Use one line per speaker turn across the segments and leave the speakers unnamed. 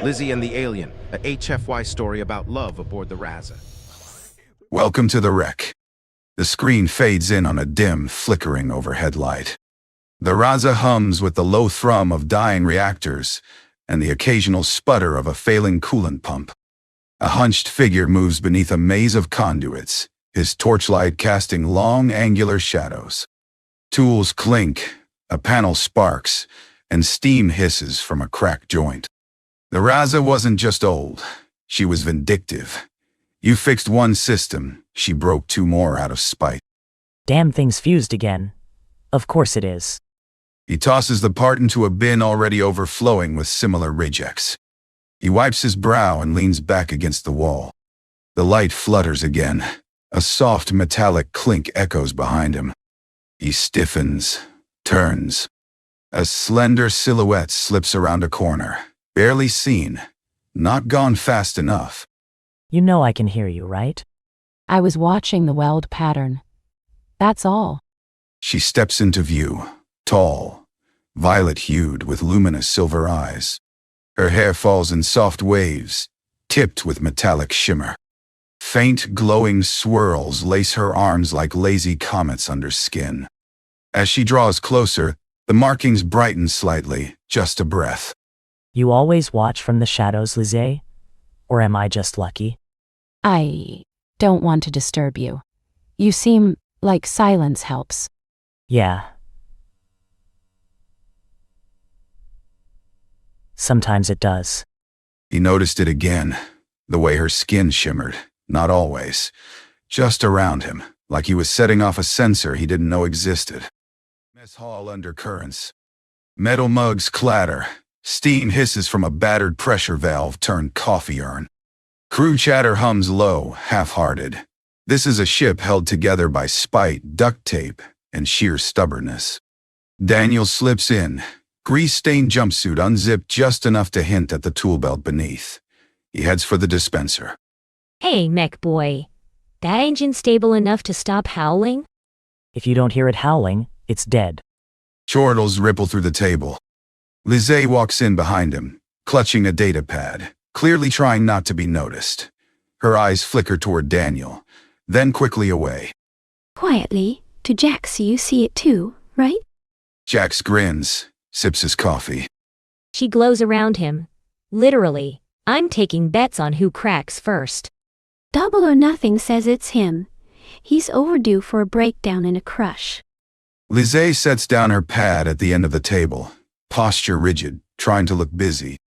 Lizzie and the Alien, a HFY story about love aboard the Razza.
Welcome to the wreck. The screen fades in on a dim, flickering overhead light. The Razza hums with the low thrum of dying reactors and the occasional sputter of a failing coolant pump. A hunched figure moves beneath a maze of conduits, his torchlight casting long, angular shadows. Tools clink, a panel sparks, and steam hisses from a cracked joint. The Razza wasn't just old, she was vindictive. You fixed one system, she broke two more out of spite.
Damn thing's fused again. Of course it is.
He tosses the part into a bin already overflowing with similar rejects. He wipes his brow and leans back against the wall. The light flutters again. A soft metallic clink echoes behind him. He stiffens, turns. A slender silhouette slips around a corner, barely seen, not gone fast enough.
You know I can hear you, right?
I was watching the weld pattern. That's all.
She steps into view, tall, violet-hued with luminous silver eyes. Her hair falls in soft waves, tipped with metallic shimmer. Faint, glowing swirls lace her arms like lazy comets under skin. As she draws closer, the markings brighten slightly, just a breath.
You always watch from the shadows, Lizee? Or am I just lucky?
I don't want to disturb you. You seem like silence helps.
Yeah. Sometimes it does.
He noticed it again, the way her skin shimmered, not always, just around him, like he was setting off a sensor he didn't know existed. Mess hall undercurrents. Metal mugs clatter. Steam hisses from a battered pressure valve turned coffee urn. Crew chatter hums low, half-hearted. This is a ship held together by spite, duct tape, and sheer stubbornness. Daniel slips in, grease-stained jumpsuit unzipped just enough to hint at the tool belt beneath. He heads for the dispenser.
Hey, mech boy. That engine stable enough to stop howling?
If you don't hear it howling, it's dead.
Chortles ripple through the table. Lizee walks in behind him, clutching a data pad, clearly trying not to be noticed. Her eyes flicker toward Daniel, then quickly away.
Quietly, to Jack so you see it too, right?
Jax grins, sips his coffee.
She glows around him. Literally, I'm taking bets on who cracks first.
Double or Nothing says it's him. He's overdue for a breakdown and a crush.
Lizee sets down her pad at the end of the table, posture rigid, trying to look busy.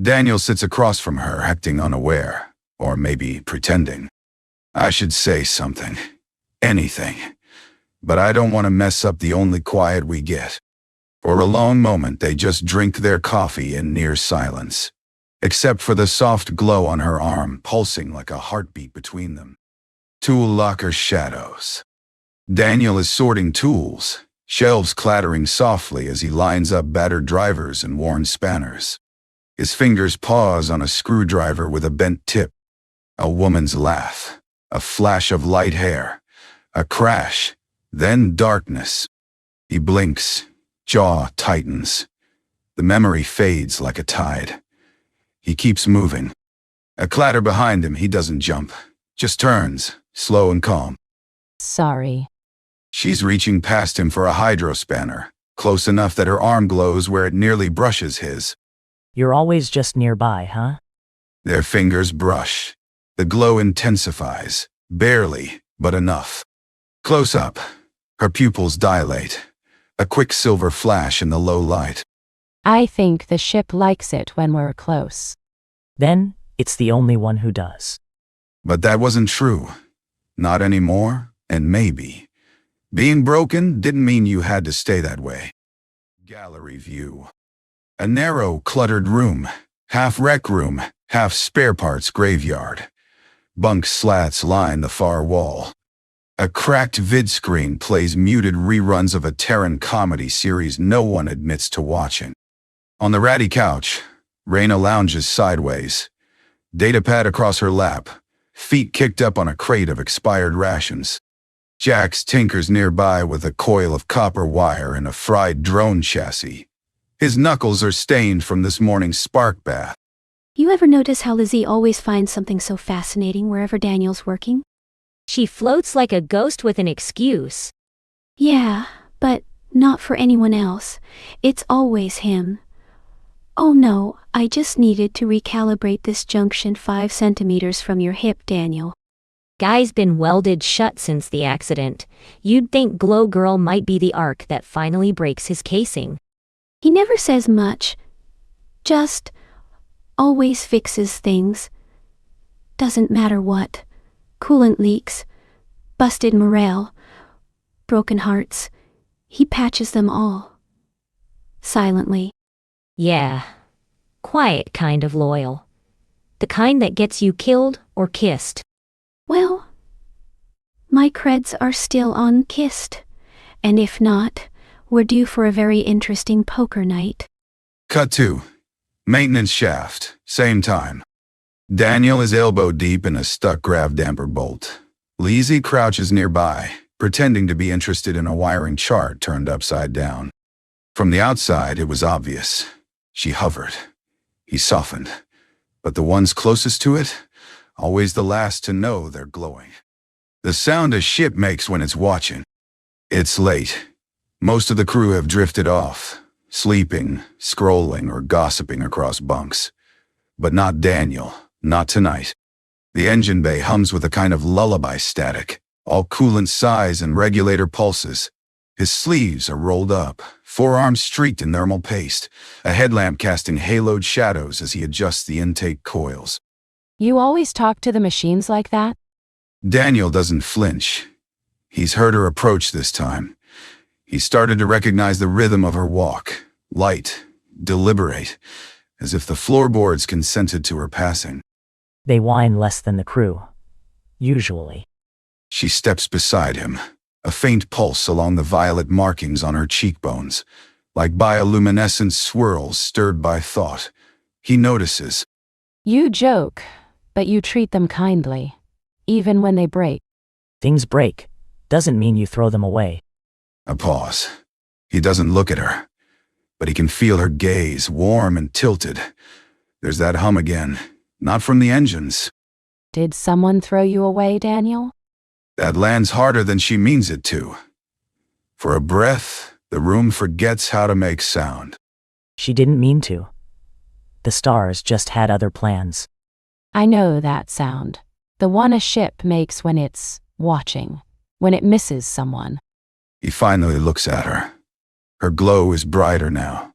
Daniel sits across from her, acting unaware, or maybe pretending. I should say something. Anything. But I don't want to mess up the only quiet we get. For a long moment, they just drink their coffee in near silence, except for the soft glow on her arm pulsing like a heartbeat between them. Tool locker shadows. Daniel is sorting tools, shelves clattering softly as he lines up battered drivers and worn spanners. His fingers pause on a screwdriver with a bent tip. A woman's laugh, a flash of light hair, a crash, then darkness. He blinks, jaw tightens. The memory fades like a tide. He keeps moving. A clatter behind him, he doesn't jump, just turns, slow and calm.
Sorry.
She's reaching past him for a hydro spanner, close enough that her arm glows where it nearly brushes his.
You're always just nearby, huh?
Their fingers brush. The glow intensifies, barely, but enough. Close up, her pupils dilate. A quick silver flash in the low light.
I think the ship likes it when we're close.
Then, it's the only one who does.
But that wasn't true. Not anymore, and maybe. Being broken didn't mean you had to stay that way. Gallery view. A narrow, cluttered room. Half rec room, half spare parts graveyard. Bunk slats line the far wall. A cracked vid screen plays muted reruns of a Terran comedy series no one admits to watching. On the ratty couch, Raina lounges sideways. Datapad across her lap, feet kicked up on a crate of expired rations. Jax tinkers nearby with a coil of copper wire and a fried drone chassis. His knuckles are stained from this morning's spark bath.
You ever notice how Lizzie always finds something so fascinating wherever Daniel's working?
She floats like a ghost with an excuse.
Yeah, but not for anyone else. It's always him. Oh no, I just needed to recalibrate this junction 5 centimeters from your hip, Daniel.
Guy's been welded shut since the accident. You'd think Glow Girl might be the arc that finally breaks his casing.
He never says much. Just always fixes things. Doesn't matter what. Coolant leaks, busted morale, broken hearts. He patches them all. Silently.
Yeah. Quiet kind of loyal. The kind that gets you killed or kissed.
Well, my creds are still unkissed. And if not, we're due for a very interesting poker night.
Cut 2. Maintenance shaft. Same time. Daniel is elbow deep in a stuck grav damper bolt. Lizee crouches nearby, pretending to be interested in a wiring chart turned upside down. From the outside, it was obvious. She hovered. He softened. But the ones closest to it, always the last to know they're glowing. The sound a ship makes when it's watching. It's late. Most of the crew have drifted off, sleeping, scrolling, or gossiping across bunks. But not Daniel, not tonight. The engine bay hums with a kind of lullaby static, all coolant sighs and regulator pulses. His sleeves are rolled up, forearms streaked in thermal paste, a headlamp casting haloed shadows as he adjusts the intake coils.
You always talk to the machines like that?
Daniel doesn't flinch. He's heard her approach this time. He started to recognize the rhythm of her walk, light, deliberate, as if the floorboards consented to her passing.
They whine less than the crew. Usually.
She steps beside him, a faint pulse along the violet markings on her cheekbones, like bioluminescent swirls stirred by thought. He notices.
You joke, but you treat them kindly, even when they break.
Things break. Doesn't mean you throw them away.
A pause. He doesn't look at her, but he can feel her gaze, warm and tilted. There's that hum again, not from the engines.
Did someone throw you away, Daniel?
That lands harder than she means it to. For a breath, the room forgets how to make sound.
She didn't mean to. The stars just had other plans.
I know that sound. The one a ship makes when it's watching, when it misses someone.
He finally looks at her. Her glow is brighter now.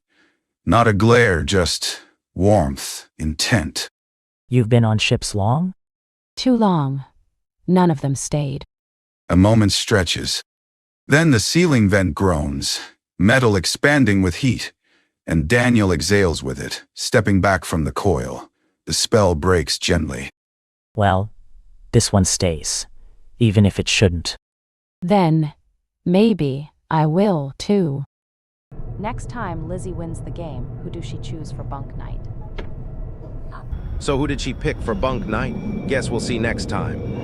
Not a glare, just warmth, intent.
You've been on ships long?
Too long. None of them stayed.
A moment stretches. Then the ceiling vent groans, metal expanding with heat, and Daniel exhales with it, stepping back from the coil. The spell breaks gently.
Well, this one stays, even if it shouldn't.
Then, maybe, I will, too. Next time Lizzie wins the game, who does she choose for bunk night?
So who did she pick for bunk night? Guess we'll see next time.